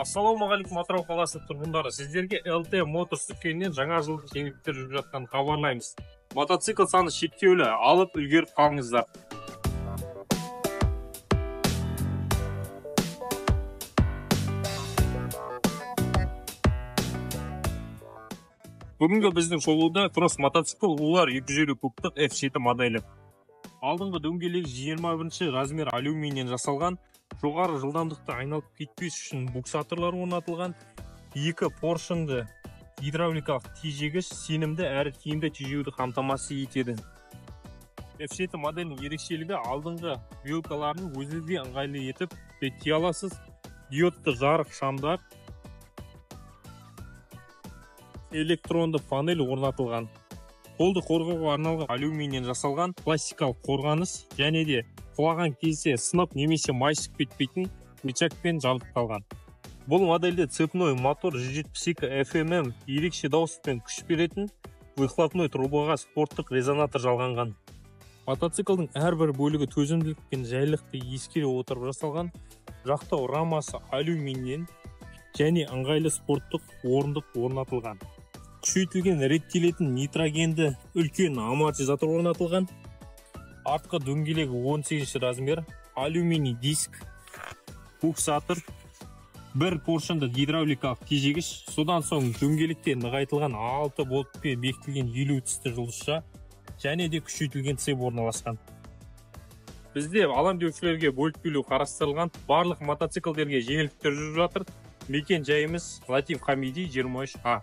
Ассалаумағалейкум Атырау қаласы тұрғындары, сіздерге ЛТ Motors дүкенінен жаңа жылдық жеңілдіктер жүріп жатқанын хабарлаймыз. Мотоцикл саны шектеулі, алып үлгеріп қалыңыздар. Бүгінгі біздің шолуда кросс мотоцикл Ular 250 кубтық F7 моделі. Алдыңғы дөңгелегі 21 размер алюминийден жасалған, жоғары жылдамдықты айналып кетпес үшін буксаторлар орнатылған, екі поршынды гидравликалық тежегіш сенімді әрі тиімді тежеуді қамтамасыз етеді. F7 моделінің ерекшелігі алдыңғы вилкаларын өзіңізге ыңғайлы етіп беттей аласыз. Диодты жарық шамдар, электронды панель орнатылған. Қолды қорғауға арналған алюминийден жасалған пластикалық қорғаныс және де құлаған кезде сынып немесе майысып кетпейтін рычагпен жабдықталған. Бұл модельде цепной мотор 172 FMM ерекше дауыспен күш беретін выхлопной трубаға спорттық резонатор жалғанған. Мотоциклдің әрбір бөлігі төзімділік пен жайлылықты ескере отырып жасалған. Жақтау рамасы алюминийден және ыңғайлы спорттық орындық орнатылған. Күшейтілген реттелетін нитрогенді үлкен амортизатор орнатылған. Артқы дөңгелегі 18 размер, алюминий диск, буксатор, бір поршынды гидравликалық тежегіш, содан соң дөңгелекте нығайтылған 6 болтпен бекітілген 50 тісті жұлдызша және де күшейтілген цеп орналасқан. Бізде алам деушілерге бөліп бөлу қарастырылған, барлық мотоциклдерге жеңілдіктер жүріп жатыр. Мекен жайымыз Латиф Хамиди 23А.